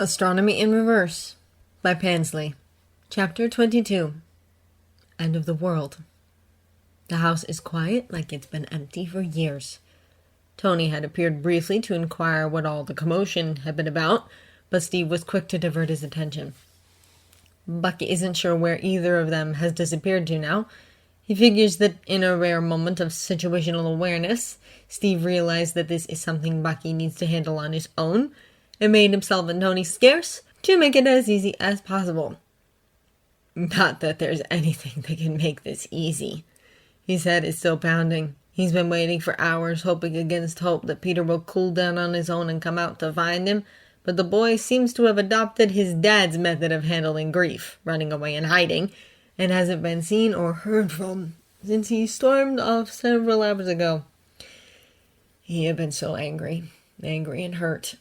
Astronomy in Reverse by Pansley. Chapter 22. End of the World. The house is quiet like it's been empty for years. Tony had appeared briefly to inquire what all the commotion had been about, but Steve was quick to divert his attention. Bucky isn't sure where either of them has disappeared to now. He figures that in a rare moment of situational awareness, Steve realized that this is something Bucky needs to handle on his own, and made himself and Tony scarce to make it as easy as possible. Not that there's anything that can make this easy. His head is still pounding. He's been waiting for hours, hoping against hope that Peter will cool down on his own and come out to find him, but the boy seems to have adopted his dad's method of handling grief, running away and hiding, and hasn't been seen or heard from since he stormed off several hours ago. He had been so angry and hurt.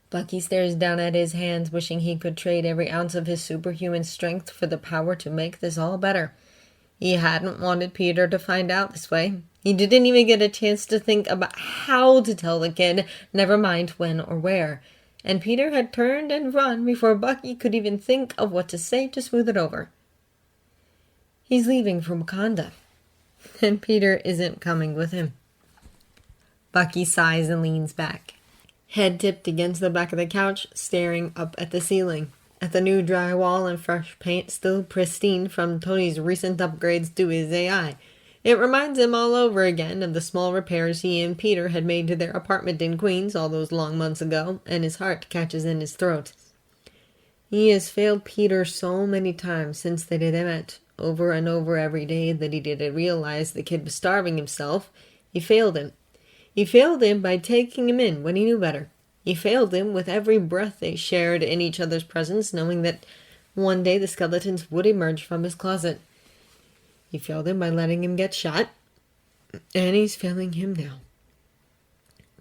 Bucky stares down at his hands, wishing he could trade every ounce of his superhuman strength for the power to make this all better. He hadn't wanted Peter to find out this way. He didn't even get a chance to think about how to tell the kid, never mind when or where. And Peter had turned and run before Bucky could even think of what to say to smooth it over. He's leaving for Wakanda, and Peter isn't coming with him. Bucky sighs and leans back, head tipped against the back of the couch, staring up at the ceiling, at the new drywall and fresh paint still pristine from Tony's recent upgrades to his AI. It reminds him all over again of the small repairs he and Peter had made to their apartment in Queens all those long months ago, and his heart catches in his throat. He has failed Peter so many times since they had met, over and over every day that he didn't realize the kid was starving himself. He failed him. He failed him by taking him in when he knew better. He failed him with every breath they shared in each other's presence, knowing that one day the skeletons would emerge from his closet. He failed him by letting him get shot, and he's failing him now.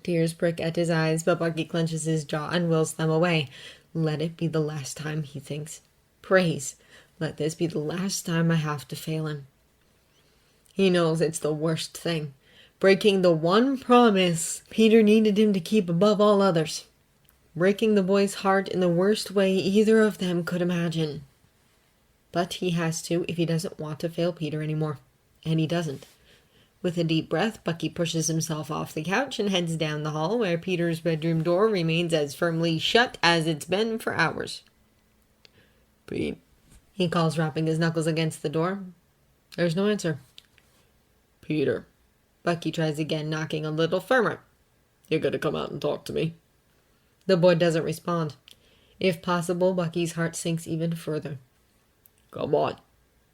Tears prick at his eyes, but Bucky clenches his jaw and wills them away. Let it be the last time, he thinks. Praise. Let this be the last time I have to fail him. He knows it's the worst thing. Breaking the one promise Peter needed him to keep above all others. Breaking the boy's heart in the worst way either of them could imagine. But he has to if he doesn't want to fail Peter anymore. And he doesn't. With a deep breath, Bucky pushes himself off the couch and heads down the hall where Peter's bedroom door remains as firmly shut as it's been for hours. Pete, he calls, rapping his knuckles against the door. There's no answer. Peter. Bucky tries again, knocking a little firmer. You're gonna come out and talk to me? The boy doesn't respond. If possible, Bucky's heart sinks even further. Come on.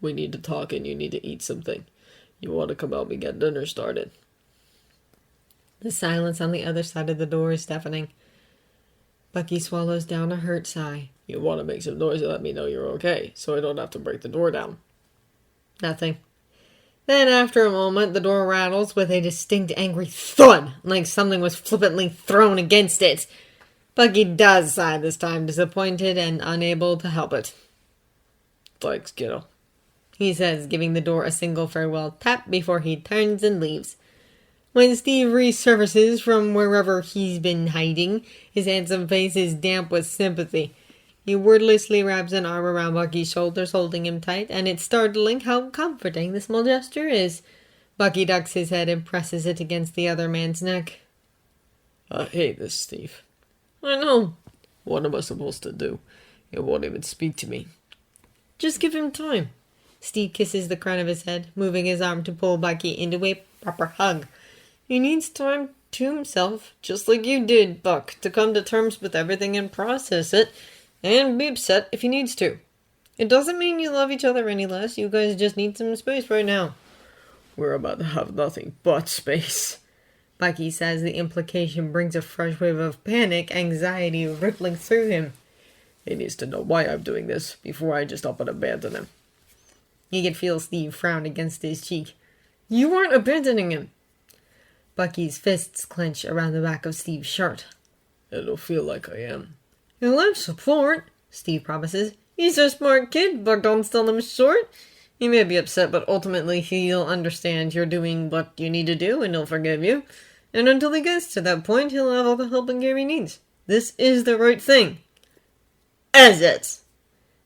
We need to talk and you need to eat something. You want to come help me get dinner started? The silence on the other side of the door is deafening. Bucky swallows down a hurt sigh. You want to make some noise and let me know you're okay, so I don't have to break the door down. Nothing. Then, after a moment, the door rattles with a distinct angry thud, like something was flippantly thrown against it. Bucky does sigh this time, disappointed and unable to help it. Thanks, kiddo, he says, giving the door a single farewell tap before he turns and leaves. When Steve resurfaces from wherever he's been hiding, his handsome face is damp with sympathy. He wordlessly wraps an arm around Bucky's shoulders, holding him tight, and it's startling how comforting the small gesture is. Bucky ducks his head and presses it against the other man's neck. I hate this, Steve. I know. What am I supposed to do? He won't even speak to me. Just give him time. Steve kisses the crown of his head, moving his arm to pull Bucky into a proper hug. He needs time to himself, just like you did, Buck, to come to terms with everything and process it, and be upset if he needs to. It doesn't mean you love each other any less. You guys just need some space right now. We're about to have nothing but space, Bucky says. The implication brings a fresh wave of panic, anxiety rippling through him. He needs to know why I'm doing this before I just up and abandon him. He could feel Steve frown against his cheek. You weren't abandoning him. Bucky's fists clench around the back of Steve's shirt. It'll feel like I am. He'll have support, Steve promises. He's a smart kid, but don't sell him short. He may be upset, but ultimately he'll understand you're doing what you need to do, and he'll forgive you. And until he gets to that point, he'll have all the help and care he needs. This is the right thing. Is it?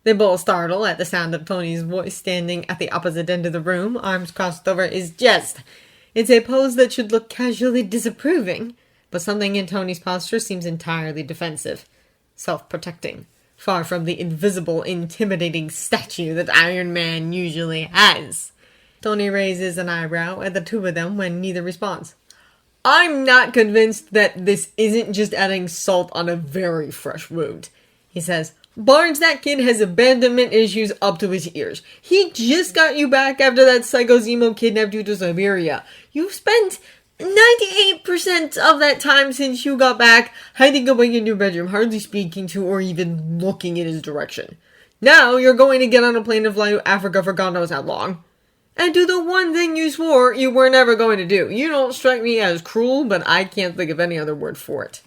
They both startle at the sound of Tony's voice. Standing at the opposite end of the room, arms crossed over his chest. It's a pose that should look casually disapproving, but something in Tony's posture seems entirely defensive, self-protecting, far from the invisible, intimidating statue that Iron Man usually has. Tony raises an eyebrow at the two of them when neither responds. I'm not convinced that this isn't just adding salt on a very fresh wound, he says. Barnes, that kid has abandonment issues up to his ears. He just got you back after that psycho Zemo kidnapped you to Siberia. You've spent 98% of that time since you got back hiding away in your bedroom, hardly speaking to or even looking in his direction. Now you're going to get on a plane and fly to Africa for God knows how long. And do the one thing you swore you were never going to do. You don't strike me as cruel, but I can't think of any other word for it.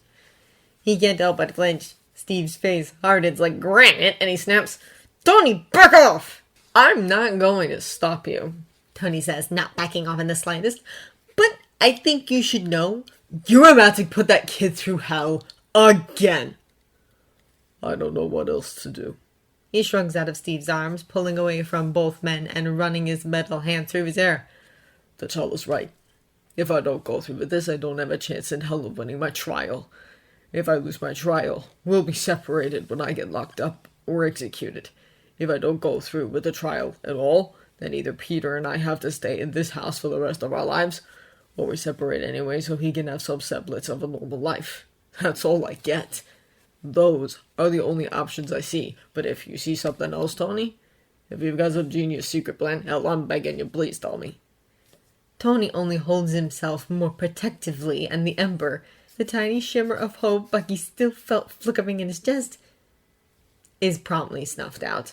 He can't help but flinch. Steve's face hardens like granite, and he snaps, Tony, back off! I'm not going to stop you, Tony says, not backing off in the slightest. But I think you should know, you're about to put that kid through hell again. I don't know what else to do. He shrugs out of Steve's arms, pulling away from both men and running his metal hand through his hair. The child is right. If I don't go through with this, I don't have a chance in hell of winning my trial. If I lose my trial, we'll be separated when I get locked up or executed. If I don't go through with the trial at all, then either Peter and I have to stay in this house for the rest of our lives, or we separate anyway so he can have some semblance of a normal life. That's all I get. Those are the only options I see. But if you see something else, Tony, if you've got some genius secret plan, hell, I'm begging you, please tell me. Tony only holds himself more protectively, and the ember, the tiny shimmer of hope Bucky still felt flickering in his chest, is promptly snuffed out.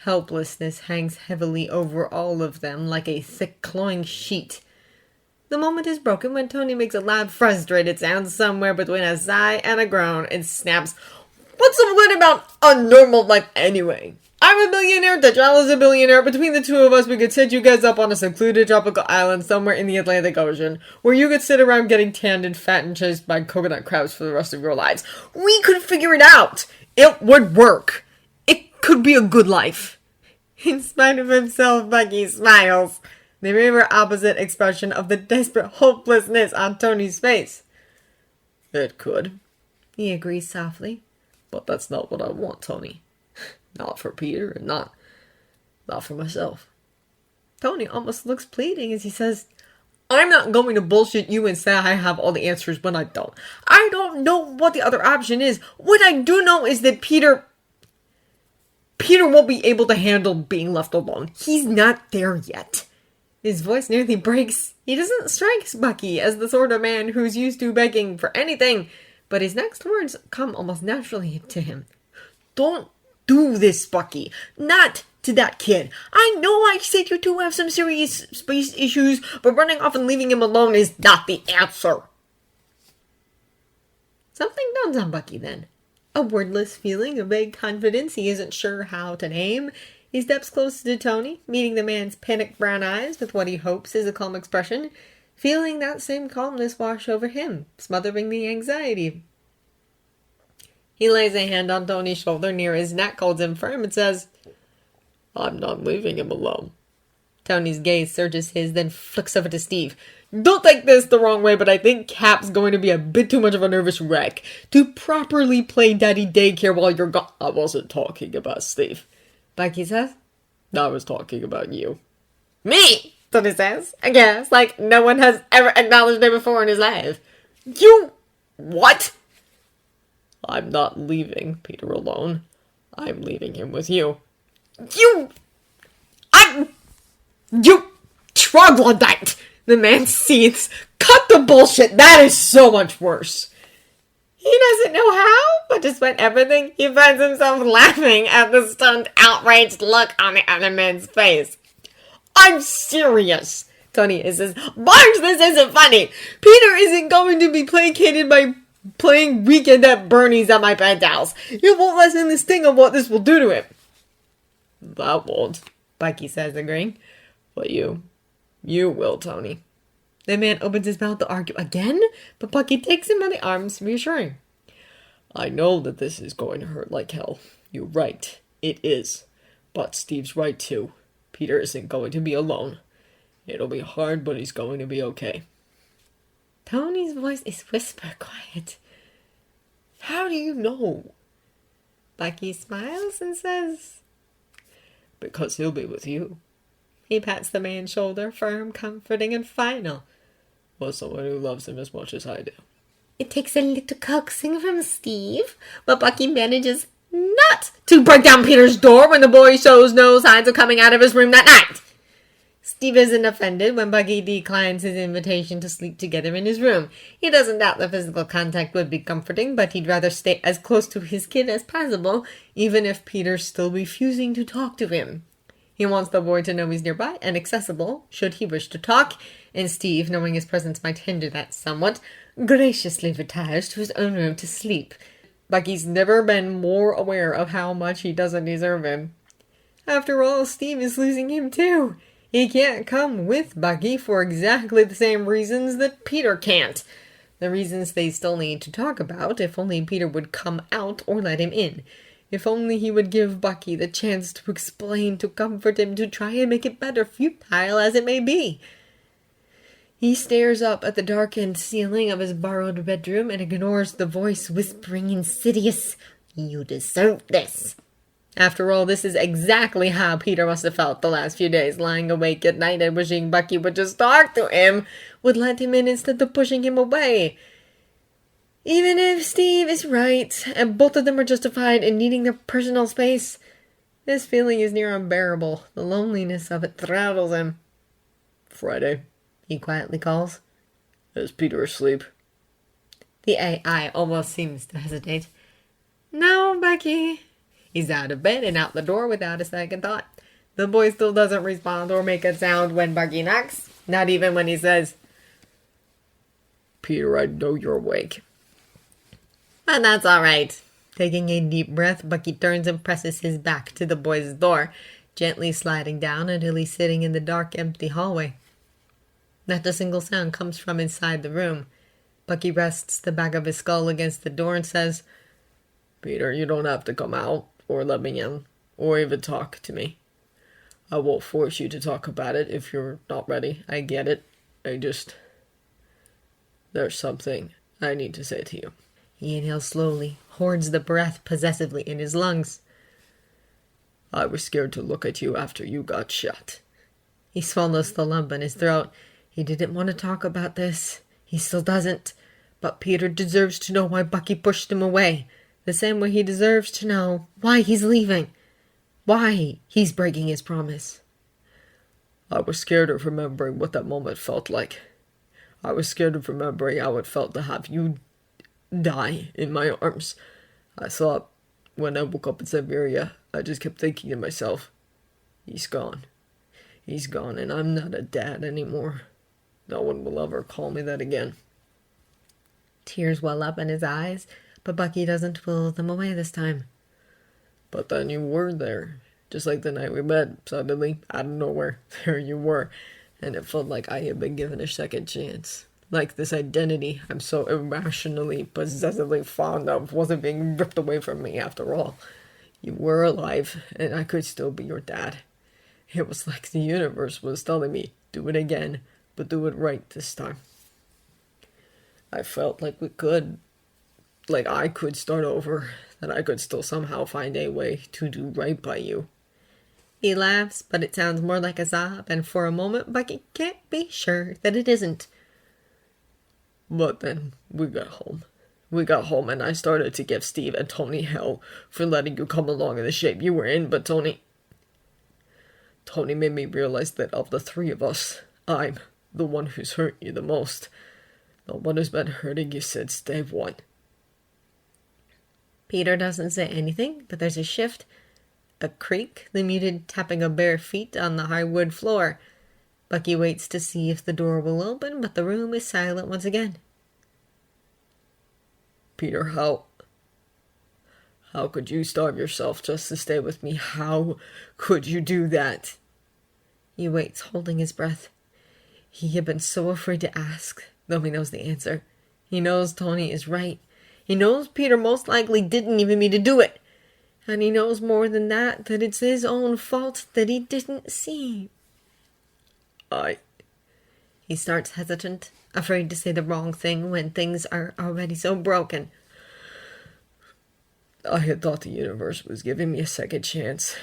Helplessness hangs heavily over all of them like a thick, cloying sheet. The moment is broken when Tony makes a loud, frustrated sound somewhere between a sigh and a groan and snaps, What's so good about a normal life anyway? I'm a billionaire, T'Challa's a billionaire. Between the two of us, we could set you guys up on a secluded tropical island somewhere in the Atlantic Ocean, where you could sit around getting tanned and fat and chased by coconut crabs for the rest of your lives. We could figure it out. It would work. It could be a good life. In spite of himself, Bucky smiles, the mirror opposite expression of the desperate hopelessness on Tony's face. It could, he agrees softly. But that's not what I want, Tony. Not for Peter, and not for myself. Tony almost looks pleading as he says, I'm not going to bullshit you and say I have all the answers when I don't. I don't know what the other option is. What I do know is that Peter won't be able to handle being left alone. He's not there yet. His voice nearly breaks. He doesn't strike Bucky as the sort of man who's used to begging for anything, but his next words come almost naturally to him. Don't do this, Bucky. Not to that kid. I know I said you two have some serious space issues, but running off and leaving him alone is not the answer. Something dawns on Bucky then. A wordless feeling of vague confidence he isn't sure how to name. He steps closer to Tony, meeting the man's panicked brown eyes with what he hopes is a calm expression, feeling that same calmness wash over him, smothering the anxiety. He lays a hand on Tony's shoulder near his neck, holds him firm, and says, I'm not leaving him alone. Tony's gaze searches his, then flicks over to Steve. Don't take this the wrong way, but I think Cap's going to be a bit too much of a nervous wreck to properly play daddy daycare while you're gone. I wasn't talking about Steve, Bucky says. I was talking about you. Me, Tony says, I guess, like no one has ever acknowledged it before in his life. You... what? I'm not leaving Peter alone. I'm leaving him with you. You troglodyte! The man seethes. Cut the bullshit! That is so much worse. He doesn't know how, but despite everything, he finds himself laughing at the stunned, outraged look on the other man's face. I'm serious, Tony says. Barnes, this isn't funny. Peter isn't going to be placated by playing Weekend at Bernie's at my penthouse. It won't lessen the sting of what this will do to him. That won't, Bucky says, agreeing. But you will, Tony. The man opens his mouth to argue again, but Bucky takes him by the arms, reassuring. I know that this is going to hurt like hell. You're right. It is. But Steve's right too. Peter isn't going to be alone. It'll be hard, but he's going to be okay. Tony's voice is whisper quiet. How do you know? Bucky smiles and says, Because he'll be with you. He pats the man's shoulder, firm, comforting, and final. Well, someone who loves him as much as I do. It takes a little coaxing from Steve, but Bucky manages not to break down Peter's door when the boy shows no signs of coming out of his room that night. Steve isn't offended when Bucky declines his invitation to sleep together in his room. He doesn't doubt that physical contact would be comforting, but he'd rather stay as close to his kid as possible, even if Peter's still refusing to talk to him. He wants the boy to know he's nearby and accessible, should he wish to talk, and Steve, knowing his presence might hinder that somewhat, graciously retires to his own room to sleep. Bucky's never been more aware of how much he doesn't deserve him. After all, Steve is losing him too. He can't come with Bucky for exactly the same reasons that Peter can't. The reasons they still need to talk about, if only Peter would come out or let him in. If only he would give Bucky the chance to explain, to comfort him, to try and make it better, futile as it may be. He stares up at the darkened ceiling of his borrowed bedroom and ignores the voice whispering insidious, "You deserve this." After all, this is exactly how Peter must have felt the last few days, lying awake at night and wishing Bucky would just talk to him, would let him in instead of pushing him away. Even if Steve is right, and both of them are justified in needing their personal space, this feeling is near unbearable. The loneliness of it throttles him. Friday, he quietly calls. Is Peter asleep? The AI almost seems to hesitate. No, Bucky. He's out of bed and out the door without a second thought. The boy still doesn't respond or make a sound when Bucky knocks, not even when he says, Peter, I know you're awake. And that's all right. Taking a deep breath, Bucky turns and presses his back to the boy's door, gently sliding down until he's sitting in the dark, empty hallway. Not a single sound comes from inside the room. Bucky rests the back of his skull against the door and says, Peter, you don't have to come out, or let me in, or even talk to me. I won't force you to talk about it if you're not ready. I get it. There's something I need to say to you. He inhales slowly, hoards the breath possessively in his lungs. I was scared to look at you after you got shot. He swallows the lump in his throat. He didn't want to talk about this. He still doesn't. But Peter deserves to know why Bucky pushed him away. The same way he deserves to know why he's leaving. Why he's breaking his promise. I was scared of remembering what that moment felt like. I was scared of remembering how it felt to have you die in my arms. I thought, when I woke up in Siberia, I just kept thinking to myself, he's gone. He's gone, and I'm not a dad anymore. No one will ever call me that again. Tears well up in his eyes, but Bucky doesn't pull them away this time. But then you were there, just like the night we met. Suddenly, out of nowhere, there you were, and it felt like I had been given a second chance. Like this identity I'm so irrationally, possessively fond of wasn't being ripped away from me after all. You were alive, and I could still be your dad. It was like the universe was telling me, do it again, but do it right this time. I felt like I could start over, that I could still somehow find a way to do right by you. He laughs, but it sounds more like a sob, and for a moment Bucky can't be sure that it isn't. But then we got home. And I started to give Steve and Tony hell for letting you come along in the shape you were in, but Tony made me realize that of the three of us, I'm the one who's hurt you the most. The one who's been hurting you since day one. Peter doesn't say anything, but there's a shift, a creak, the muted tapping of bare feet on the hardwood floor. Bucky waits to see if the door will open, but the room is silent once again. Peter, how could you starve yourself just to stay with me? How could you do that? He waits, holding his breath. He had been so afraid to ask, though he knows the answer. He knows Tony is right. He knows Peter most likely didn't even mean to do it. And he knows more than that it's his own fault that he didn't see. He starts hesitant, afraid to say the wrong thing when things are already so broken. I had thought the universe was giving me a second chance.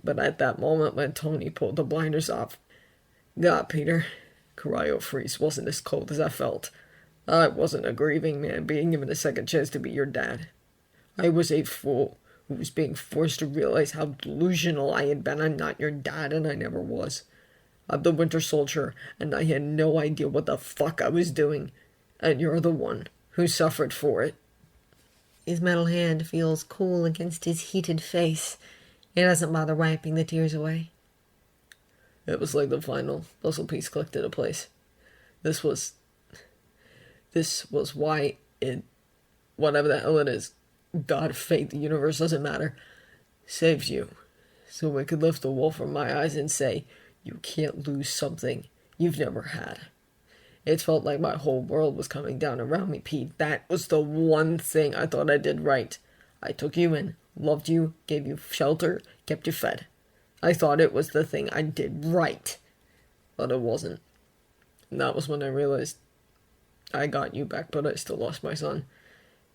But at that moment when Tony pulled the blinders off, God, Peter, cryo-freeze wasn't as cold as I felt. I wasn't a grieving man being given a second chance to be your dad. I was a fool who was being forced to realize how delusional I had been. I'm not your dad, and I never was. I'm the Winter Soldier, and I had no idea what the fuck I was doing. And you're the one who suffered for it. His metal hand feels cool against his heated face. He doesn't bother wiping the tears away. It was like the final puzzle piece clicked into place. This was why it, whatever the hell it is, God, fate, the universe, doesn't matter, saves you. So I could lift the wool from my eyes and say, you can't lose something you've never had. It felt like my whole world was coming down around me, Pete. That was the one thing I thought I did right. I took you in, loved you, gave you shelter, kept you fed. I thought it was the thing I did right. But it wasn't. And that was when I realized I got you back, but I still lost my son.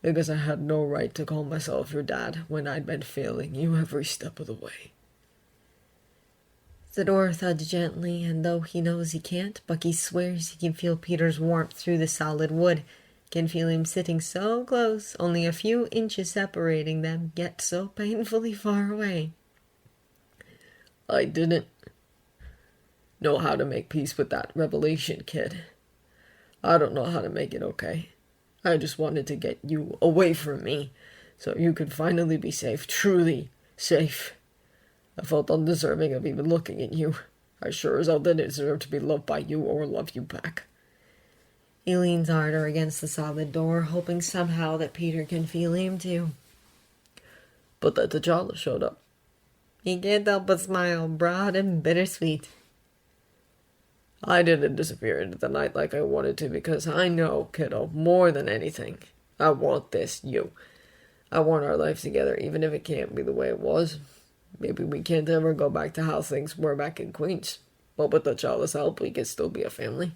Because I had no right to call myself your dad when I'd been failing you every step of the way. The door thuds gently, and though he knows he can't, Bucky swears he can feel Peter's warmth through the solid wood. Can feel him sitting so close, only a few inches separating them, yet so painfully far away. I didn't know how to make peace with that revelation, kid. I don't know how to make it okay. I just wanted to get you away from me, so you could finally be safe, truly safe. I felt undeserving of even looking at you. I sure as hell didn't deserve to be loved by you or love you back. He leans harder against the solid door, hoping somehow that Peter can feel him too. But that T'Challa showed up. He can't help but smile, broad and bittersweet. I didn't disappear into the night like I wanted to because I know, kiddo, more than anything, I want you. I want our life together, even if it can't be the way it was. Maybe we can't ever go back to how things were back in Queens. But with T'Challa's help, we can still be a family.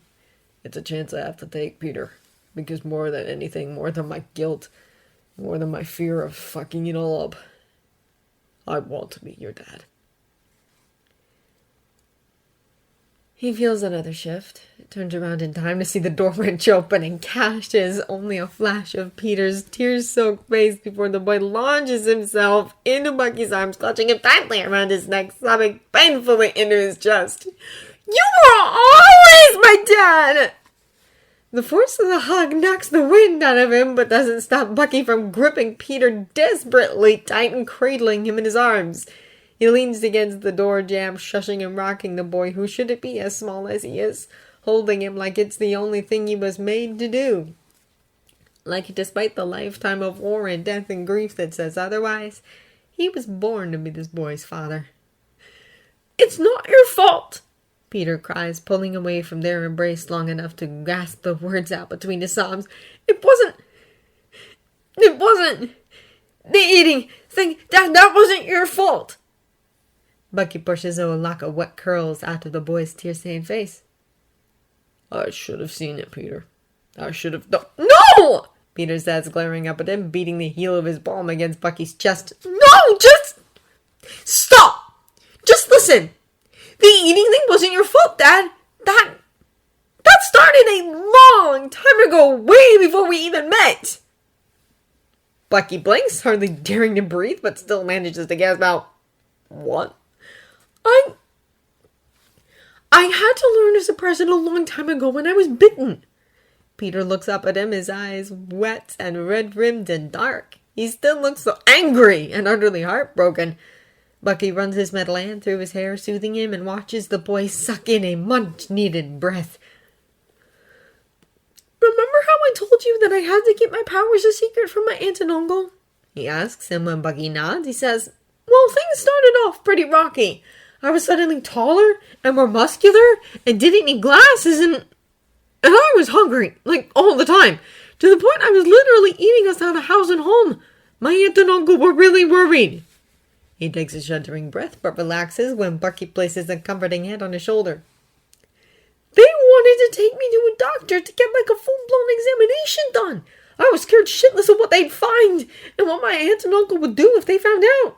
It's a chance I have to take, Peter. Because more than anything, more than my guilt, more than my fear of fucking it all up, I want to be your dad. He feels another shift, turns around in time to see the door wrench open and catches only a flash of Peter's tear-soaked face before the boy launches himself into Bucky's arms, clutching him tightly around his neck, sobbing painfully into his chest. You were always my dad! The force of the hug knocks the wind out of him, but doesn't stop Bucky from gripping Peter desperately tight and cradling him in his arms. He leans against the door jamb, shushing and rocking the boy, who shouldn't be as small as he is, holding him like it's the only thing he was made to do. Like, despite the lifetime of war and death and grief that says otherwise, he was born to be this boy's father. It's not your fault, Peter cries, pulling away from their embrace long enough to gasp the words out between his sobs. It wasn't the eating thing. That wasn't your fault. Bucky pushes a lock of wet curls out of the boy's tear-stained face. I should have seen it, Peter. I should have... No! Peter says, glaring up at him, beating the heel of his palm against Bucky's chest. No! Just... stop! Just listen! The eating thing wasn't your fault, Dad. That started a long time ago, way before we even met. Bucky blinks, hardly daring to breathe, but still manages to gasp out, what? I had to learn to suppress it a long time ago when I was bitten. Peter looks up at him, his eyes wet and red-rimmed and dark. He still looks so angry and utterly heartbroken. Bucky runs his metal hand through his hair, soothing him, and watches the boy suck in a much-needed breath. Remember how I told you that I had to keep my powers a secret from my aunt and uncle? He asks, and when Bucky nods, he says, well, things started off pretty rocky. I was suddenly taller and more muscular and didn't need glasses and I was hungry, like all the time. To the point I was literally eating us out of house and home. My aunt and uncle were really worried. He takes a shuddering breath, but relaxes when Bucky places a comforting hand on his shoulder. They wanted to take me to a doctor to get like a full-blown examination done. I was scared shitless of what they'd find and what my aunt and uncle would do if they found out.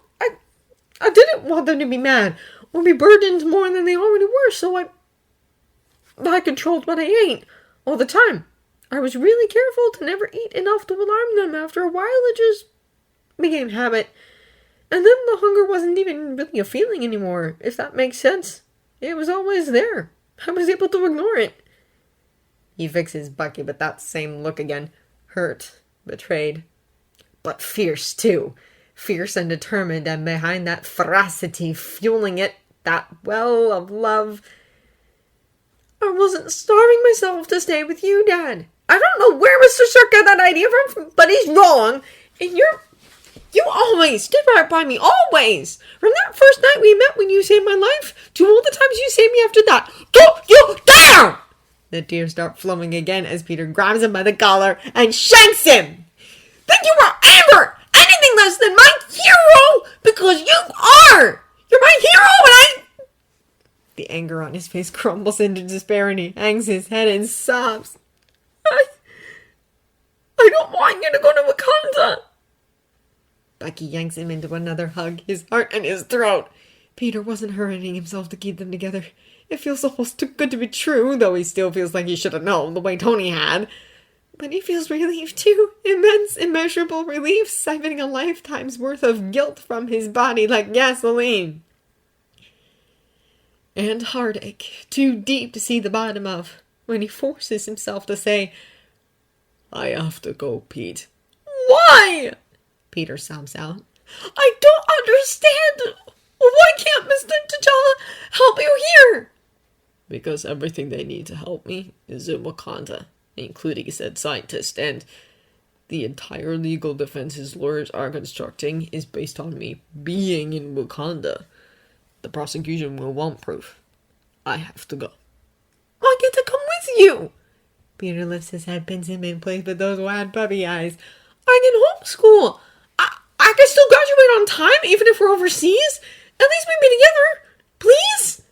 I didn't want them to be mad or be burdened more than they already were, so I controlled what I ate all the time. I was really careful to never eat enough to alarm them. After a while, it just became habit. And then the hunger wasn't even really a feeling anymore, if that makes sense. It was always there. I was able to ignore it. He fixes Bucky with that same look again. Hurt, betrayed, but fierce too. Fierce and determined, and behind that ferocity fueling it, that well of love. I wasn't starving myself to stay with you, Dad. I don't know where Mr. Shark got that idea from, but he's wrong. And you always stood right by me, always. From that first night we met when you saved my life, to all the times you saved me after that. Don't you dare! The tears start flowing again as Peter grabs him by the collar and shanks him. Think you were ever anything less than my hero? Because you are! You're my hero and The anger on his face crumbles into despair and he hangs his head and sobs. I don't want you to go to Wakanda. Bucky yanks him into another hug, his heart in his throat. Peter wasn't hurrying himself to keep them together. It feels almost too good to be true, though he still feels like he should have known the way Tony had. But he feels relief too. Immense, immeasurable relief, siphoning a lifetime's worth of guilt from his body like gasoline. And heartache, too deep to see the bottom of, when he forces himself to say, I have to go, Pete. Why? Peter sobs out. I don't understand. Why can't Mr. T'Challa help you here? Because everything they need to help me is in Wakanda, including said scientist, and the entire legal defense his lawyers are constructing is based on me being in Wakanda. The prosecution will want proof. I have to go. I get to come with you. Peter lifts his head, pins him in place with those wide puppy eyes. I can homeschool. I can still graduate on time, even if we're overseas. At least we be together. Please?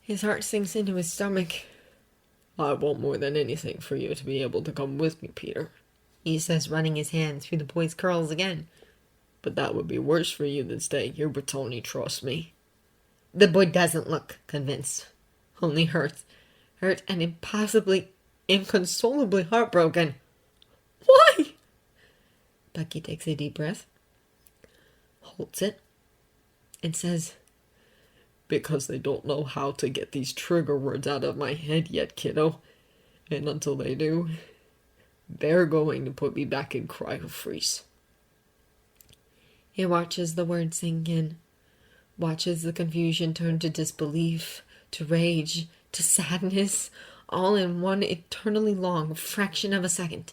His heart sinks into his stomach. I want more than anything for you to be able to come with me, Peter, he says, running his hand through the boy's curls again. But that would be worse for you than staying here with Tony, trust me. The boy doesn't look convinced. Only hurt. Hurt and impossibly, inconsolably heartbroken. Why? Bucky takes a deep breath, holds it, and says, because they don't know how to get these trigger words out of my head yet, kiddo. And until they do, they're going to put me back in cryo-freeze. He watches the words sink in, watches the confusion turn to disbelief, to rage, to sadness, all in one eternally long fraction of a second.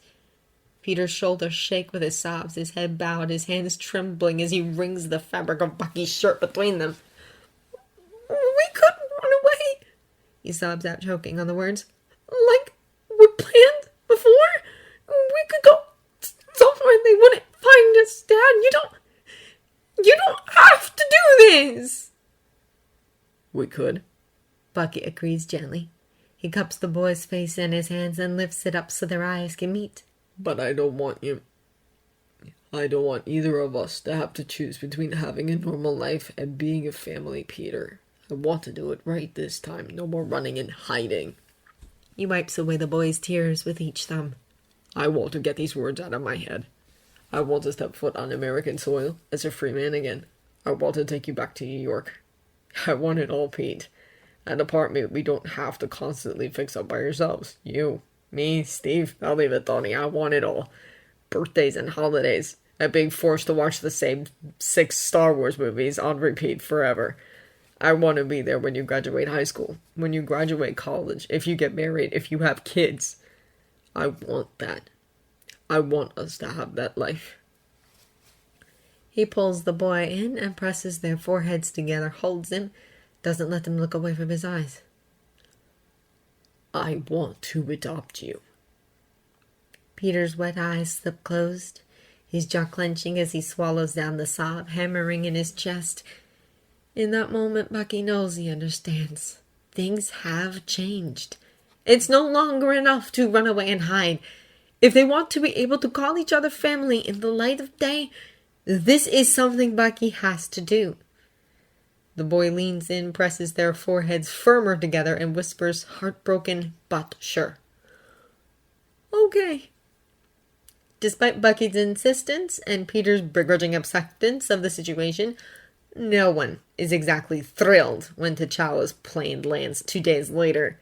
Peter's shoulders shake with his sobs, his head bowed, his hands trembling as he wrings the fabric of Bucky's shirt between them. We could run away, he sobs out, choking on the words. Like we planned before? We could go somewhere they wouldn't find us, Dad. You don't have to do this. We could. Bucky agrees gently. He cups the boy's face in his hands and lifts it up so their eyes can meet. But I don't want either of us to have to choose between having a normal life and being a family, Peter. I want to do it right this time. No more running and hiding. He wipes away the boy's tears with each thumb. I want to get these words out of my head. I want to step foot on American soil as a free man again. I want to take you back to New York. I want it all, Pete. An apartment we don't have to constantly fix up by ourselves. You, me, Steve, I'll leave it, Tony. I want it all. Birthdays and holidays. A big force to watch the same 6 Star Wars movies on repeat forever. I want to be there when you graduate high school, when you graduate college, if you get married, if you have kids. I want that. I want us to have that life. He pulls the boy in and presses their foreheads together, holds him, doesn't let them look away from his eyes. I want to adopt you. Peter's wet eyes slip closed, his jaw clenching as he swallows down the sob hammering in his chest. In that moment, Bucky knows he understands. Things have changed. It's no longer enough to run away and hide. If they want to be able to call each other family in the light of day, this is something Bucky has to do. The boy leans in, presses their foreheads firmer together, and whispers, heartbroken but sure, "Okay." Despite Bucky's insistence and Peter's begrudging acceptance of the situation, no one is exactly thrilled when T'Challa's plane lands 2 days later.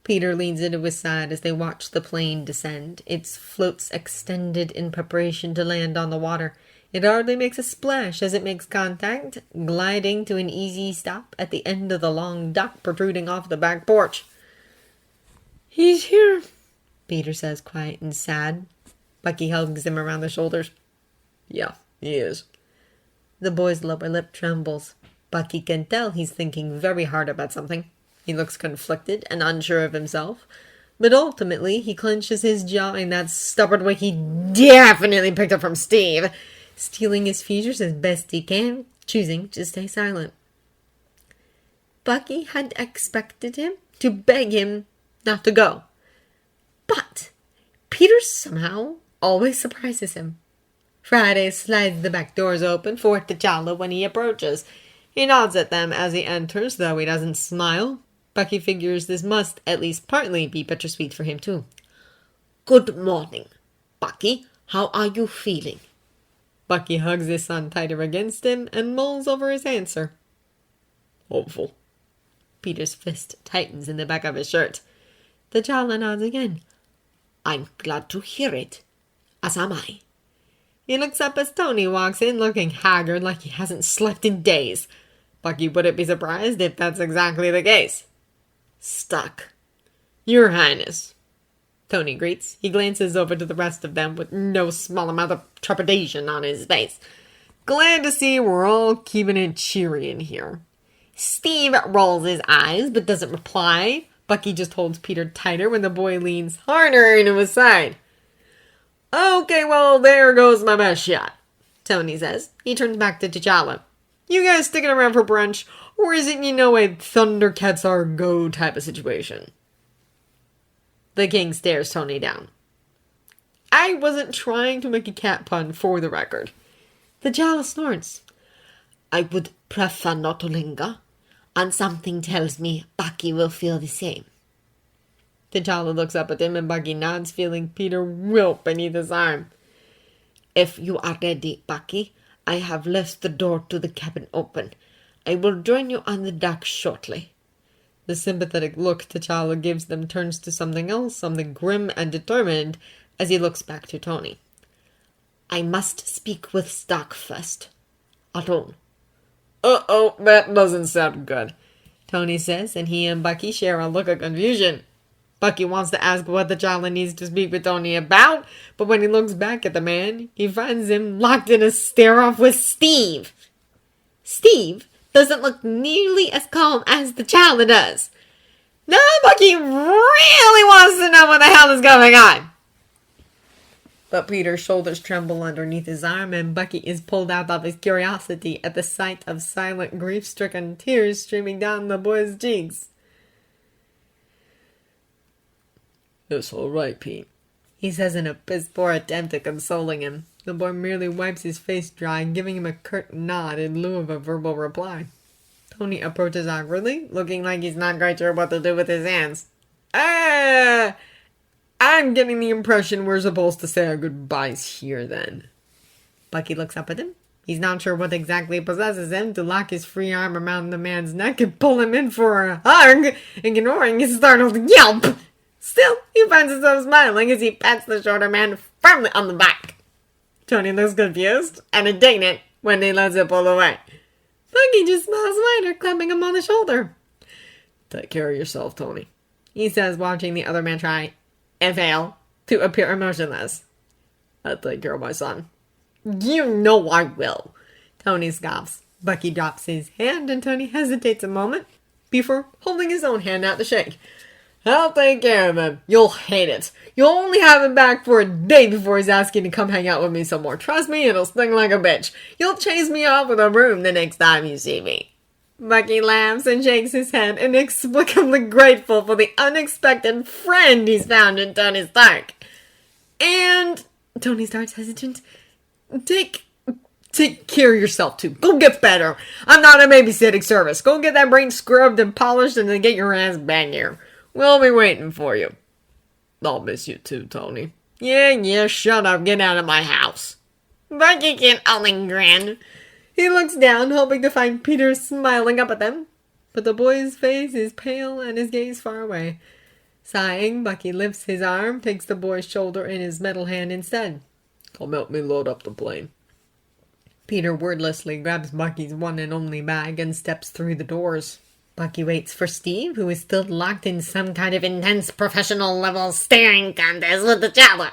Peter leans into his side as they watch the plane descend, its floats extended in preparation to land on the water. It hardly makes a splash as it makes contact, gliding to an easy stop at the end of the long dock protruding off the back porch. "He's here," Peter says, quiet and sad. Bucky hugs him around the shoulders. "Yeah, he is." The boy's lower lip trembles. Bucky can tell he's thinking very hard about something. He looks conflicted and unsure of himself, but ultimately he clenches his jaw in that stubborn way he definitely picked up from Steve, stealing his features as best he can, choosing to stay silent. Bucky had expected him to beg him not to go, but Peter somehow always surprises him. Friday slides the back doors open for T'Challa when he approaches. He nods at them as he enters, though he doesn't smile. Bucky figures this must at least partly be bittersweet for him too. "Good morning, Bucky. How are you feeling?" Bucky hugs his son tighter against him and mulls over his answer. "Hopeful." Peter's fist tightens in the back of his shirt. T'Challa nods again. "I'm glad to hear it. As am I." He looks up as Tony walks in, looking haggard like he hasn't slept in days. Bucky wouldn't be surprised if that's exactly the case. "Stuck." "Your Highness," Tony greets. He glances over to the rest of them with no small amount of trepidation on his face. "Glad to see we're all keeping it cheery in here." Steve rolls his eyes but doesn't reply. Bucky just holds Peter tighter when the boy leans harder into his side. "Okay, well, there goes my best shot," Tony says. He turns back to T'Challa. "You guys sticking around for brunch, or is it, a Thundercats are go type of situation?" The king stares Tony down. "I wasn't trying to make a cat pun, for the record." T'Challa snorts. "I would prefer not to linger, and something tells me Bucky will feel the same." T'Challa looks up at him and Bucky nods, feeling Peter wilt beneath his arm. "If you are ready, Bucky, I have left the door to the cabin open. I will join you on the dock shortly." The sympathetic look T'Challa gives them turns to something else, something grim and determined, as he looks back to Tony. "I must speak with Stark first. Alone." "Uh-oh, that doesn't sound good," Tony says, and he and Bucky share a look of confusion. Bucky wants to ask what T'Challa needs to speak with Tony about, but when he looks back at the man, he finds him locked in a stare-off with Steve. Steve doesn't look nearly as calm as T'Challa does. Now Bucky really wants to know what the hell is going on. But Peter's shoulders tremble underneath his arm, and Bucky is pulled out of his curiosity at the sight of silent, grief-stricken tears streaming down the boy's cheeks. "It's all right, Pete," he says in a piss-poor attempt at consoling him. The boy merely wipes his face dry, giving him a curt nod in lieu of a verbal reply. Tony approaches awkwardly, looking like he's not quite sure what to do with his hands. I'm getting the impression we're supposed to say our goodbyes here, then." Bucky looks up at him. He's not sure what exactly possesses him to lock his free arm around the man's neck and pull him in for a hug, ignoring his startled yelp. Still, he finds himself smiling as he pats the shorter man firmly on the back. Tony looks confused and indignant when he lets it pull away. Bucky just smiles wider, clapping him on the shoulder. "Take care of yourself, Tony," he says, watching the other man try, and fail, to appear emotionless. "I'll take care of my son." "You know I will," Tony scoffs. Bucky drops his hand and Tony hesitates a moment before holding his own hand out to shake. I'll take care of him. You'll hate it. You'll only have him back for a day before he's asking to come hang out with me some more. Trust me, it'll sting like a bitch. You'll chase me off with a broom the next time you see me. Bucky laughs and shakes his head, inexplicably grateful for the unexpected friend he's found in Tony Stark. And Tony starts hesitant. Take care of yourself, too. Go get better. I'm not a babysitting service. Go get that brain scrubbed and polished and then get your ass back here. We'll be waiting for you. I'll miss you too, Tony. Yeah, shut up. Get out of my house. Bucky can only grin. He looks down, hoping to find Peter smiling up at them. But the boy's face is pale and his gaze far away. Sighing, Bucky lifts his arm, takes the boy's shoulder in his metal hand instead. Come help me load up the plane. Peter wordlessly grabs Bucky's one and only bag and steps through the doors. Bucky waits for Steve, who is still locked in some kind of intense professional level staring contest with the chopper.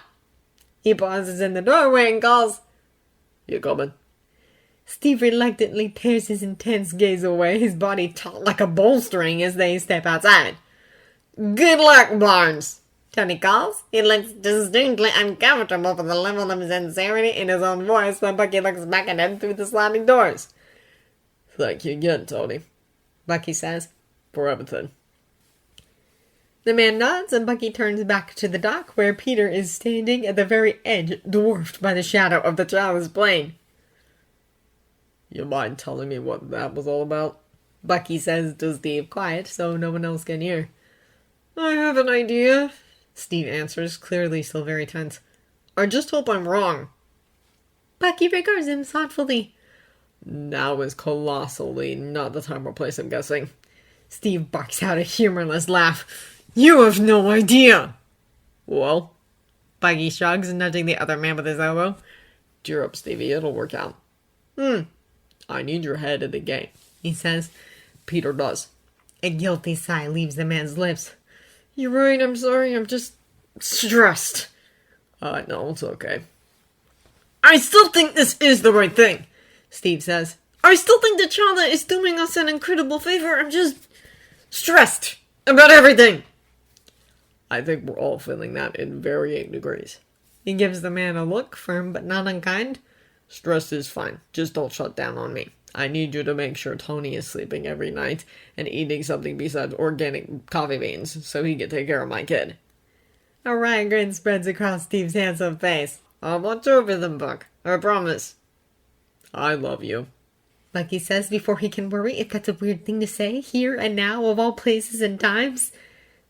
He pauses in the doorway and calls, You coming? Steve reluctantly tears his intense gaze away, his body taut like a bowstring as they step outside. Good luck, Barnes, Tony calls. He looks distinctly uncomfortable for the level of sincerity in his own voice when Bucky looks back at him through the sliding doors. Thank you again, Tony, Bucky says, for everything. The man nods and Bucky turns back to the dock where Peter is standing at the very edge, dwarfed by the shadow of the child's plane. You mind telling me what that was all about? Bucky says to Steve, quiet so no one else can hear. I have an idea, Steve answers, clearly still very tense. I just hope I'm wrong. Bucky regards him thoughtfully. Now is colossally not the time or place, I'm guessing. Steve barks out a humorless laugh. You have no idea. Well? Bucky shrugs, nudging the other man with his elbow. Cheer up, Stevie, it'll work out. I need your head in the game, he says. Peter does. A guilty sigh leaves the man's lips. You're right, I'm sorry, I'm just stressed. No, it's okay. I still think this is the right thing, Steve says. I still think T'Challa is doing us an incredible favor. I'm just stressed about everything. I think we're all feeling that in varying degrees. He gives the man a look, firm but not unkind. Stress is fine. Just don't shut down on me. I need you to make sure Tony is sleeping every night and eating something besides organic coffee beans so he can take care of my kid. A wry grin spreads across Steve's handsome face. I'll watch over them, Buck. I promise. I love you, Bucky says before he can worry if that's a weird thing to say, here and now of all places and times.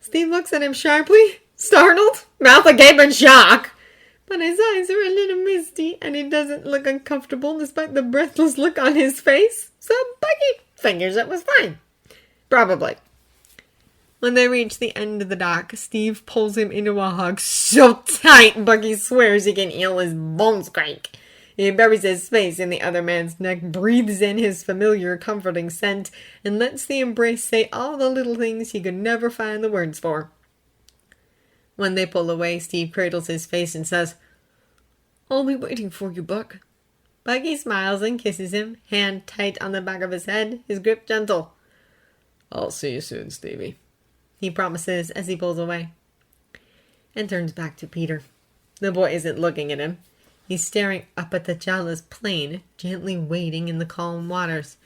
Steve looks at him sharply, startled, mouth agape in shock. But his eyes are a little misty, and he doesn't look uncomfortable despite the breathless look on his face. So Bucky figures it was fine. Probably. When they reach the end of the dock, Steve pulls him into a hug so tight Bucky swears he can feel his bones crack. He buries his face in the other man's neck, breathes in his familiar comforting scent, and lets the embrace say all the little things he could never find the words for. When they pull away, Steve cradles his face and says, I'll be waiting for you, Buck. Bucky smiles and kisses him, hand tight on the back of his head, his grip gentle. I'll see you soon, Stevie, he promises as he pulls away. And turns back to Peter. The boy isn't looking at him. He's staring up at T'Challa's plane, gently wading in the calm waters.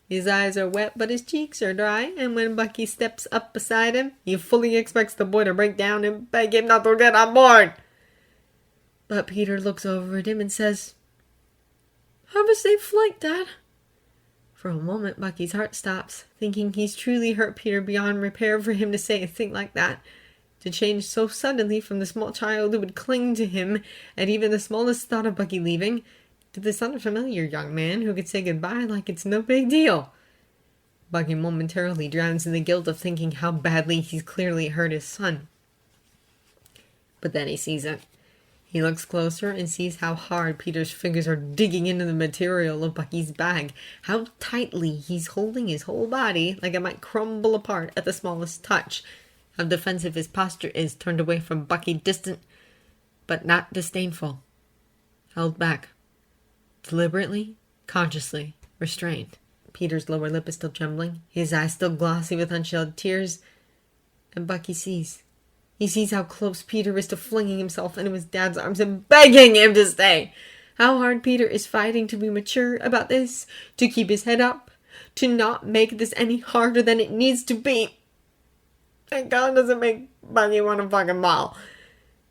His eyes are wet, but his cheeks are dry, and when Bucky steps up beside him, he fully expects the boy to break down and beg him not to get on board. But Peter looks over at him and says, Have a safe flight, Dad. For a moment, Bucky's heart stops, thinking he's truly hurt Peter beyond repair for him to say a thing like that. To change so suddenly from the small child who would cling to him at even the smallest thought of Bucky leaving, to this unfamiliar young man who could say goodbye like it's no big deal. Bucky momentarily drowns in the guilt of thinking how badly he's clearly hurt his son. But then he sees it. He looks closer and sees how hard Peter's fingers are digging into the material of Bucky's bag, how tightly he's holding his whole body like it might crumble apart at the smallest touch, how defensive his posture is, turned away from Bucky, distant but not disdainful, held back. Deliberately, consciously, restrained. Peter's lower lip is still trembling, his eyes still glossy with unshed tears, And Bucky sees. He sees how close Peter is to flinging himself into his dad's arms and begging him to stay. How hard Peter is fighting to be mature about this, to keep his head up, to not make this any harder than it needs to be. And God doesn't make Bucky want to fucking ball.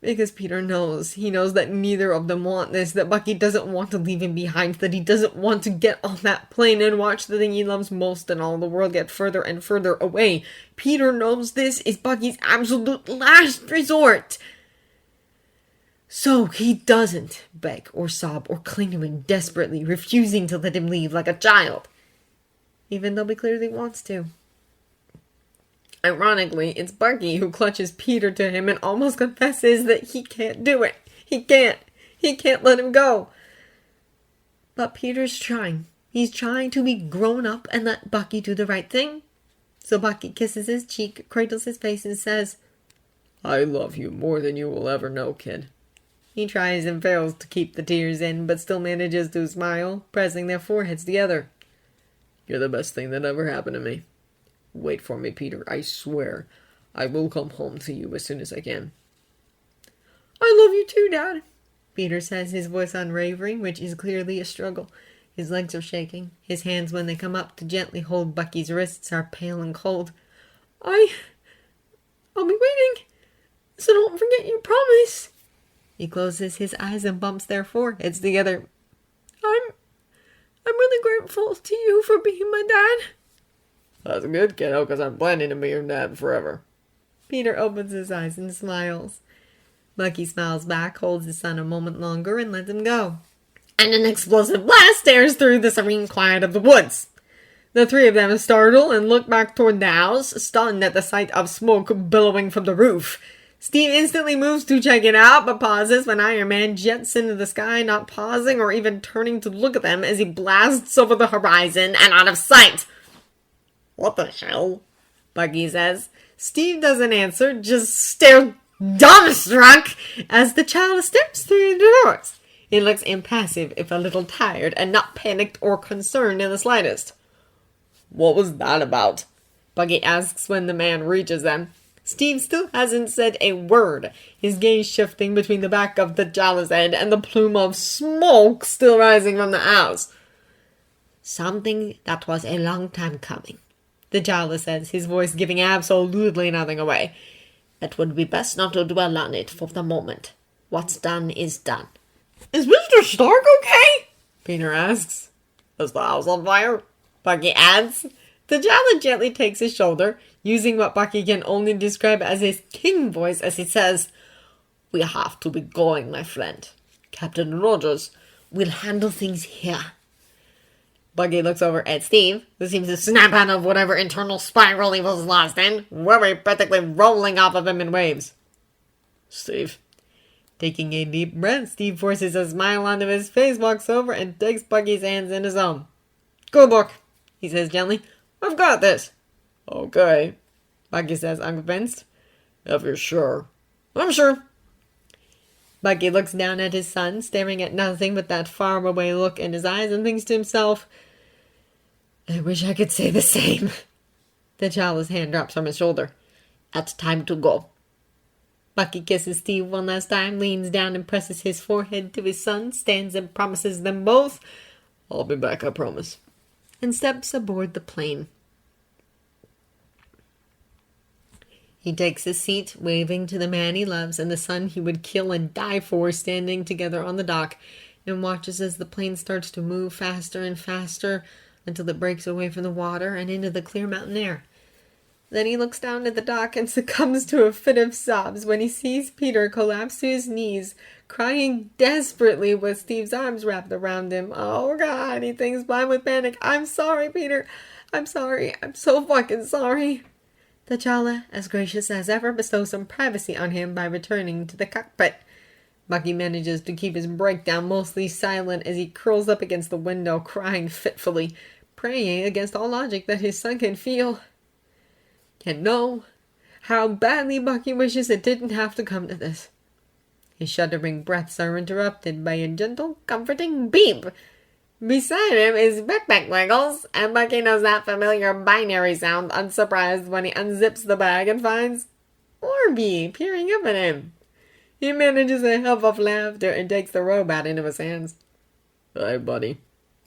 Because Peter knows. He knows that neither of them want this, that Bucky doesn't want to leave him behind, that he doesn't want to get on that plane and watch the thing he loves most in all the world get further and further away. Peter knows this is Bucky's absolute last resort. So he doesn't beg or sob or cling to him desperately, refusing to let him leave like a child. Even though he clearly wants to. Ironically, it's Bucky who clutches Peter to him and almost confesses that he can't do it. He can't let him go. But Peter's trying. He's trying to be grown up and let Bucky do the right thing. So Bucky kisses his cheek, cradles his face, and says, I love you more than you will ever know, kid. He tries and fails to keep the tears in, but still manages to smile, pressing their foreheads together. You're the best thing that ever happened to me. Wait for me, Peter. I swear I will come home to you as soon as I can. I love you too, Dad, Peter says, his voice unwavering, which is clearly a struggle. His legs are shaking. His hands, when they come up to gently hold Bucky's wrists, are pale and cold. I'll be waiting, so don't forget your promise. He closes his eyes and bumps their foreheads together. I'm really grateful to you for being my dad. That's good, kiddo, because I'm planning to be your dad forever. Peter opens his eyes and smiles. Bucky smiles back, holds his son a moment longer, and lets him go. And an explosive blast tears through the serene quiet of the woods. The three of them startle and look back toward the house, stunned at the sight of smoke billowing from the roof. Steve instantly moves to check it out, but pauses when Iron Man jets into the sky, not pausing or even turning to look at them as he blasts over the horizon and out of sight. What the hell? Bucky says. Steve doesn't answer, just stares dumbstruck as the child steps through the doors. He looks impassive, if a little tired, and not panicked or concerned in the slightest. What was that about? Bucky asks when the man reaches them. Steve still hasn't said a word, his gaze shifting between the back of the T'Challa's head and the plume of smoke still rising from the house. Something that was a long time coming, T'Challa says, his voice giving absolutely nothing away. It would be best not to dwell on it for the moment. What's done is done. Is Mr. Stark okay? Peter asks. Is the house on fire? Bucky adds. T'Challa gently takes his shoulder, using what Bucky can only describe as his king voice as he says, We have to be going, my friend. Captain Rogers will handle things here. Bucky looks over at Steve, who seems to snap out of whatever internal spiral he was lost in, worry practically rolling off of him in waves. Steve. Taking a deep breath, Steve forces a smile onto his face, walks over, and takes Bucky's hands in his own. Good luck, he says gently. I've got this. Okay, Bucky says, unconvinced. if you're sure. I'm sure. Bucky looks down at his son, staring at nothing but that faraway look in his eyes, and thinks to himself, I wish I could say the same. T'Challa's hand drops from his shoulder. It's time to go. Bucky kisses Steve one last time, leans down and presses his forehead to his son, stands and promises them both, I'll be back, I promise. and steps aboard the plane. He takes his seat, waving to the man he loves and the son he would kill and die for, standing together on the dock, and watches as the plane starts to move faster and faster until it breaks away from the water and into the clear mountain air. Then he looks down at the dock and succumbs to a fit of sobs when he sees Peter collapse to his knees, crying desperately with Steve's arms wrapped around him. Oh God, he thinks, blind with panic. I'm sorry, Peter. I'm sorry. I'm so fucking sorry. T'Challa, as gracious as ever, bestows some privacy on him by returning to the cockpit. Bucky manages to keep his breakdown mostly silent as he curls up against the window, crying fitfully, praying against all logic that his son can feel. Can know how badly Bucky wishes it didn't have to come to this. His shuddering breaths are interrupted by a gentle, comforting beep. Beside him is Backpack Wiggles, and Bucky knows that familiar binary sound unsurprised when he unzips the bag and finds Orby peering up at him. He manages a huff of laughter and takes the robot into his hands. Hi, buddy.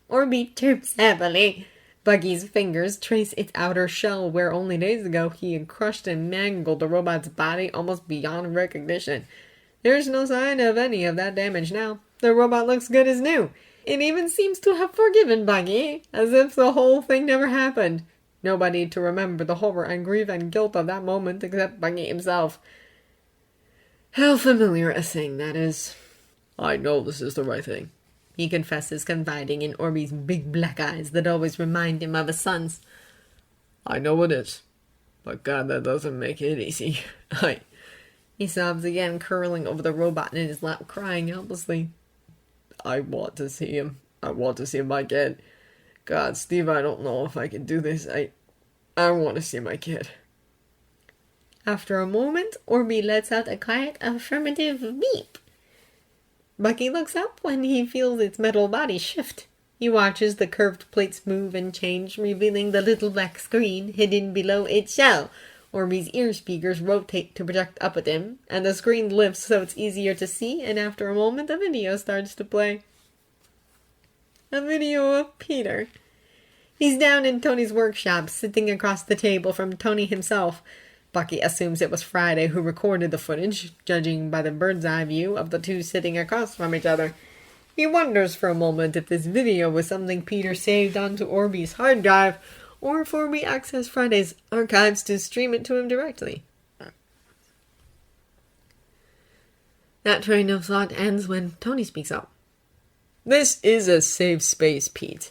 Orby chirps happily. Bucky's fingers trace its outer shell where only days ago he had crushed and mangled the robot's body almost beyond recognition. There's no sign of any of that damage now. The robot looks good as new. It even seems to have forgiven Bucky, as if the whole thing never happened. Nobody to remember the horror and grief and guilt of that moment except Bucky himself. How familiar a thing that is. I know this is the right thing, he confesses, confiding in Orby's big black eyes that always remind him of his son's. I know it is. But God, that doesn't make it easy. He sobs again, curling over the robot in his lap, crying helplessly. I want to see him. I want to see my kid. God, Steve, I don't know if I can do this. I want to see my kid. After a moment, Orby lets out a quiet, affirmative beep. Bucky looks up when he feels its metal body shift. He watches the curved plates move and change, revealing the little black screen hidden below its shell. Orby's ear speakers rotate to project up at him, and the screen lifts so it's easier to see, and after a moment a video starts to play. A video of Peter. He's down in Tony's workshop, sitting across the table from Tony himself. Bucky assumes it was Friday who recorded the footage, judging by the bird's eye view of the two sitting across from each other. He wonders for a moment if this video was something Peter saved onto Orby's hard drive, or if Orby accessed Friday's archives to stream it to him directly. That train of thought ends when Tony speaks up. This is a safe space, Pete.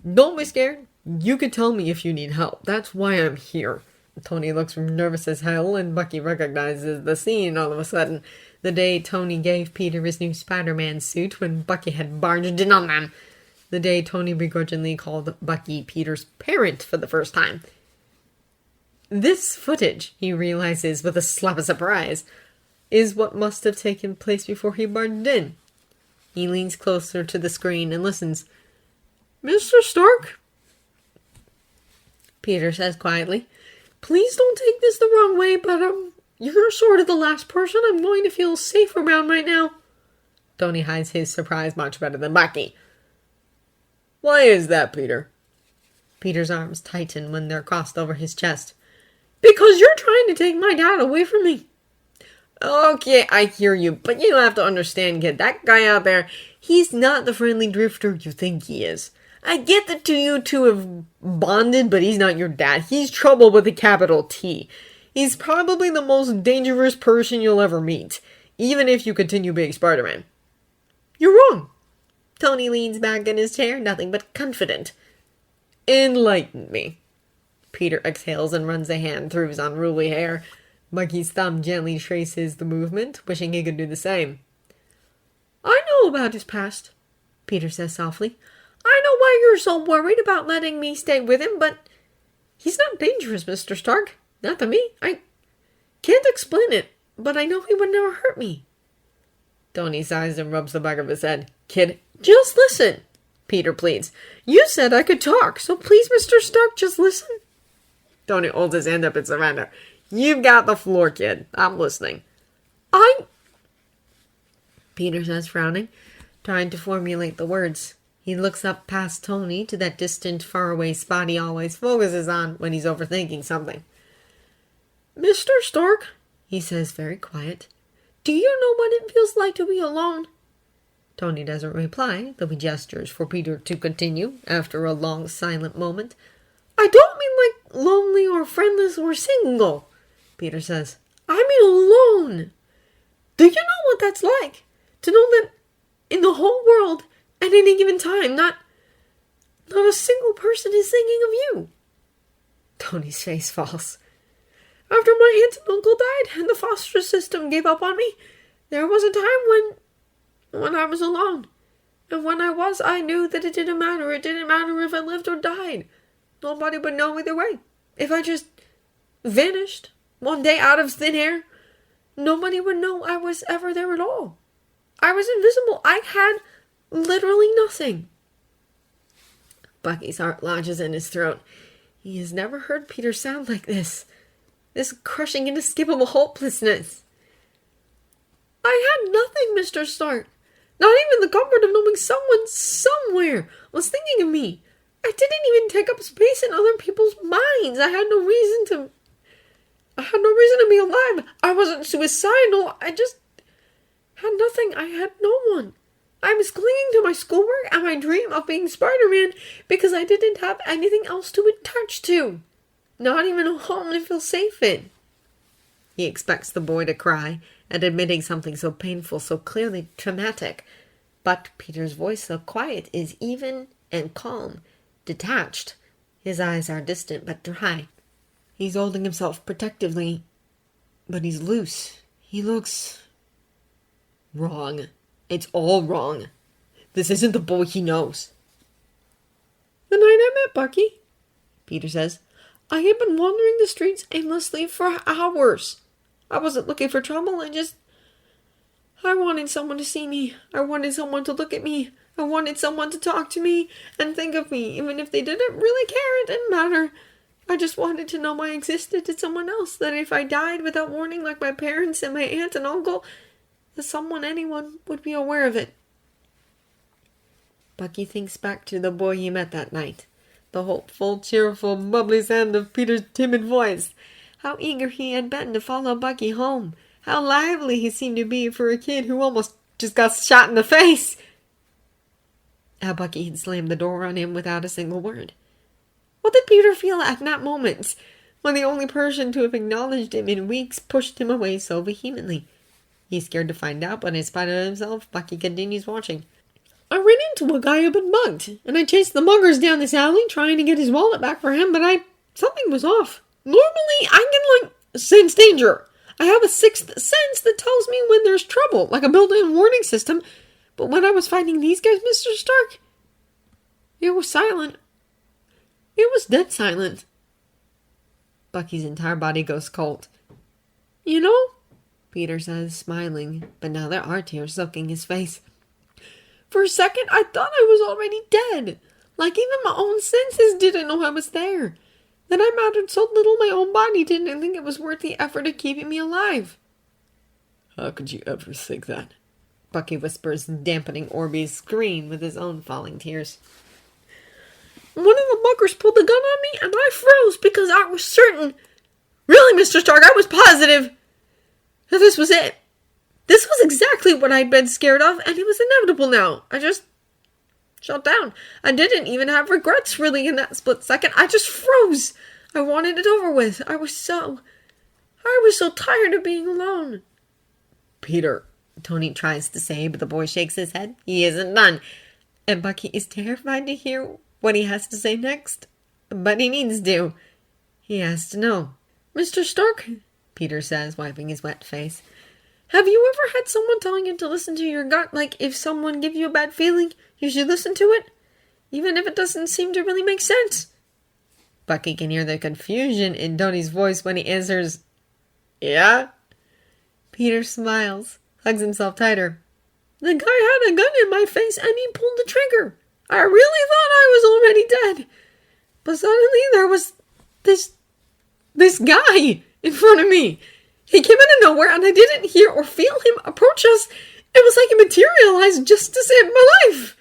Don't be scared. You can tell me if you need help. That's why I'm here. Tony looks nervous as hell, and Bucky recognizes the scene all of a sudden. The day Tony gave Peter his new Spider-Man suit when Bucky had barged in on them. The day Tony begrudgingly called Bucky Peter's parent for the first time. This footage, he realizes with a slap of surprise, is what must have taken place before he barged in. He leans closer to the screen and listens. Mr. Stark? Peter says quietly. Please don't take this the wrong way, but, you're sort of the last person I'm going to feel safe around right now. Tony hides his surprise much better than Bucky. Why is that, Peter? Peter's arms tighten when they're crossed over his chest. Because you're trying to take my dad away from me. Okay, I hear you, but you have to understand, kid, that guy out there, he's not the friendly drifter you think he is. I get that you two have bonded, but he's not your dad. He's trouble with a capital T. He's probably the most dangerous person you'll ever meet, even if you continue being Spider-Man. You're wrong. Tony leans back in his chair, nothing but confident. Enlighten me. Peter exhales and runs a hand through his unruly hair. Bucky's thumb gently traces the movement, wishing he could do the same. I know about his past, Peter says softly. I know why you're so worried about letting me stay with him, but he's not dangerous, Mr. Stark. Not to me. I can't explain it, but I know he would never hurt me. Tony sighs and rubs the back of his head. Kid, just listen, Peter pleads. You said I could talk, so please, Mr. Stark, just listen. Tony holds his hand up in surrender. You've got the floor, kid. I'm listening. Peter says, frowning, trying to formulate the words. He looks up past Tony to that distant, faraway spot he always focuses on when he's overthinking something. Mr. Stark, he says very quiet, do you know what it feels like to be alone? Tony doesn't reply, though he gestures for Peter to continue after a long, silent moment. I don't mean like lonely or friendless or single, Peter says. I mean alone. Do you know what that's like? To know that in the whole world, at any given time, not a single person is thinking of you. Tony's face falls. After my aunt and uncle died and the foster system gave up on me, there was a time when I was alone. And when I was, I knew that it didn't matter. It didn't matter if I lived or died. Nobody would know either way. If I just vanished one day out of thin air, nobody would know I was ever there at all. I was invisible. I had literally nothing. Bucky's heart lodges in his throat. He has never heard Peter sound like this. This crushing, inescapable hopelessness. I had nothing, Mr. Stark. Not even the comfort of knowing someone somewhere was thinking of me. I didn't even take up space in other people's minds. I had no reason to be alive. I wasn't suicidal. I just had nothing. I had no one. I was clinging to my schoolwork and my dream of being Spider-Man because I didn't have anything else to attach to. Not even a home to feel safe in. He expects the boy to cry at admitting something so painful, so clearly traumatic. But Peter's voice, so quiet, is even and calm, detached. His eyes are distant but dry. He's holding himself protectively, but he's loose. He looks wrong. It's all wrong. This isn't the boy he knows. The night I met Bucky, Peter says, I had been wandering the streets aimlessly for hours. I wasn't looking for trouble. I wanted someone to see me. I wanted someone to look at me. I wanted someone to talk to me and think of me, even if they didn't really care. It didn't matter. I just wanted to know I existed to someone else, that if I died without warning like my parents and my aunt and uncle, that anyone would be aware of it. Bucky thinks back to the boy he met that night. The hopeful, cheerful, bubbly sound of Peter's timid voice. How eager he had been to follow Bucky home. How lively he seemed to be for a kid who almost just got shot in the face. How Bucky had slammed the door on him without a single word. What did Peter feel at that moment, when the only person to have acknowledged him in weeks pushed him away so vehemently? He's scared to find out, but in spite of himself, Bucky continues watching. I ran into a guy who'd been mugged, and I chased the muggers down this alley trying to get his wallet back for him, but something was off. Normally, I can, sense danger. I have a sixth sense that tells me when there's trouble, like a built-in warning system. But when I was fighting these guys, Mr. Stark, it was silent. It was dead silent. Bucky's entire body goes cold. You know, Peter says, smiling, but now there are tears soaking his face. For a second, I thought I was already dead. Like even my own senses didn't know I was there. That I mattered so little my own body didn't think it was worth the effort of keeping me alive. How could you ever think that? Bucky whispers, dampening Orby's scream with his own falling tears. One of the muggers pulled the gun on me and I froze because I was certain. Really, Mr. Stark, I was positive that this was it. This was exactly what I'd been scared of, and it was inevitable now. I just shut down. I didn't even have regrets, really, in that split second. I just froze. I wanted it over with. I was so tired of being alone. Peter, Tony tries to say, but the boy shakes his head. He isn't done. And Bucky is terrified to hear what he has to say next. But he needs to. He has to know. Mr. Stark, Peter says, wiping his wet face. Have you ever had someone telling you to listen to your gut? Like, if someone gives you a bad feeling, you should listen to it? Even if it doesn't seem to really make sense? Bucky can hear the confusion in Tony's voice when he answers, Yeah? Peter smiles, hugs himself tighter. The guy had a gun in my face and he pulled the trigger. I really thought I was already dead. But suddenly there was this guy in front of me. He came out of nowhere and I didn't hear or feel him approach us. It was like he materialized just to save my life.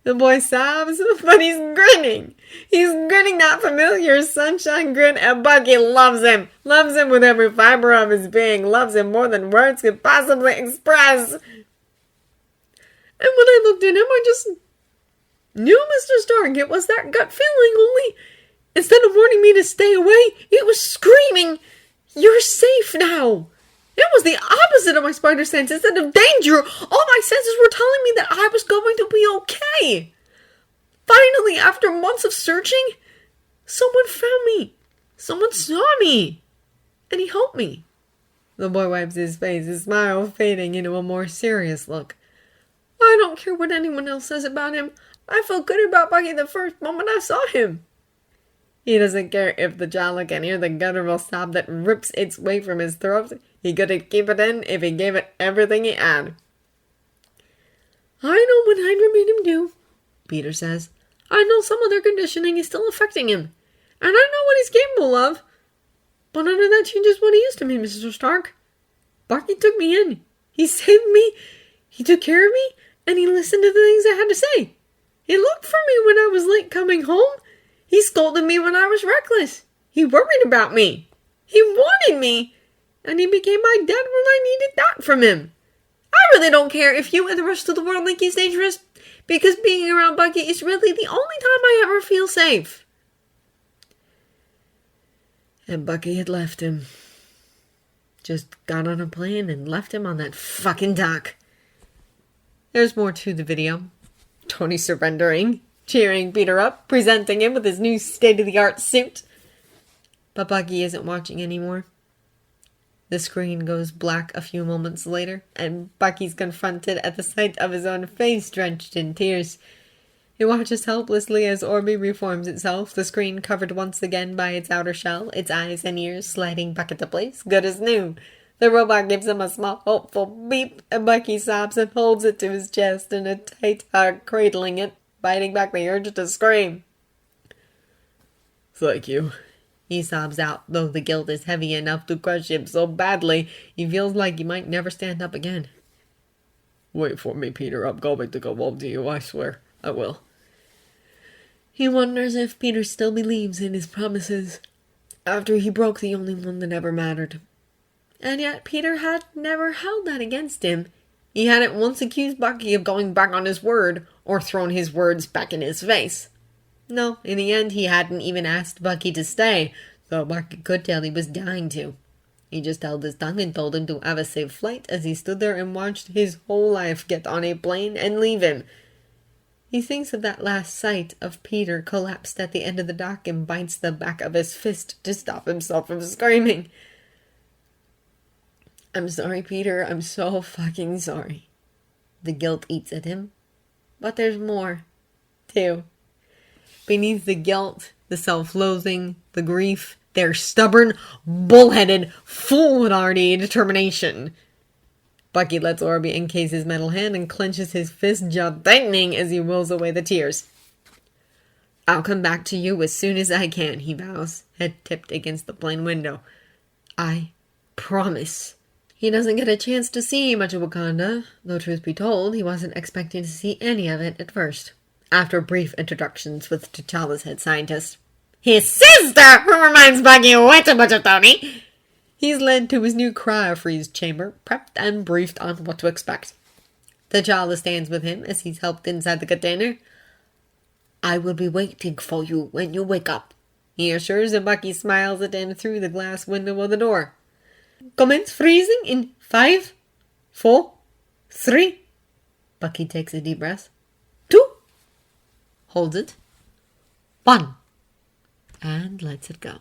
The boy sobs, but he's grinning. He's grinning that familiar sunshine grin, and Bucky loves him. Loves him with every fiber of his being. Loves him more than words could possibly express. And when I looked at him, I just knew, Mr. Stark, it was that gut feeling, only instead of warning me to stay away, it was screaming, You're safe now. It was the opposite of my spider sense. Instead of danger, all my senses were telling me that I was going to be okay. Finally, after months of searching, someone found me. Someone saw me. And he helped me. The boy wipes his face, his smile fading into a more serious look. I don't care what anyone else says about him. I felt good about Bucky the first moment I saw him. He doesn't care if the Jala can hear the guttural sob that rips its way from his throat. He couldn't keep it in if he gave it everything he had. I know what Hydra made him do, Peter says. I know some of their conditioning is still affecting him, and I know what he's capable of. But none of that changes what he is to me, Mr. Stark. Bucky took me in. He saved me, he took care of me, and he listened to the things I had to say. He looked for me when I was late coming home. He scolded me when I was reckless. He worried about me. He wanted me. And he became my dad when I needed that from him. I really don't care if you and the rest of the world think he's dangerous, because being around Bucky is really the only time I ever feel safe. And Bucky had left him. Just got on a plane and left him on that fucking dock. There's more to the video. Tony surrendering, cheering Peter up, presenting him with his new state-of-the-art suit. But Bucky isn't watching anymore. The screen goes black a few moments later, and Bucky's confronted at the sight of his own face drenched in tears. He watches helplessly as Orby reforms itself, the screen covered once again by its outer shell, its eyes and ears sliding back into place, good as new. The robot gives him a small, hopeful beep, and Bucky sobs and holds it to his chest in a tight hug, cradling it, biting back the urge to scream. Thank you. He sobs out, though the guilt is heavy enough to crush him so badly, he feels like he might never stand up again. Wait for me, Peter. I'm going to go home to you, I swear. I will. He wonders if Peter still believes in his promises, after he broke the only one that ever mattered. And yet Peter had never held that against him. He hadn't once accused Bucky of going back on his word, or thrown his words back in his face. No, in the end he hadn't even asked Bucky to stay, though Bucky could tell he was dying to. He just held his tongue and told him to have a safe flight as he stood there and watched his whole life get on a plane and leave him. He thinks of that last sight of Peter collapsed at the end of the dock and bites the back of his fist to stop himself from screaming. I'm sorry, Peter. I'm so fucking sorry. The guilt eats at him. But there's more, too. Beneath the guilt, the self-loathing, the grief, there's stubborn, bullheaded, foolhardy determination. Bucky lets Orby encase his metal hand and clenches his fist, jaw tightening as he wills away the tears. I'll come back to you as soon as I can, he vows, head tipped against the plane window. I promise. He doesn't get a chance to see much of Wakanda, though truth be told, he wasn't expecting to see any of it at first. After brief introductions with T'Challa's head scientist, his sister, who reminds Bucky way too much of Tony, he's led to his new cryo-freeze chamber, prepped and briefed on what to expect. T'Challa stands with him as he's helped inside the container. I will be waiting for you when you wake up, he assures, and Bucky smiles at him through the glass window of the door. Commence freezing in 5, 4, 3. Bucky takes a deep breath. 2. Holds it. 1. and lets it go.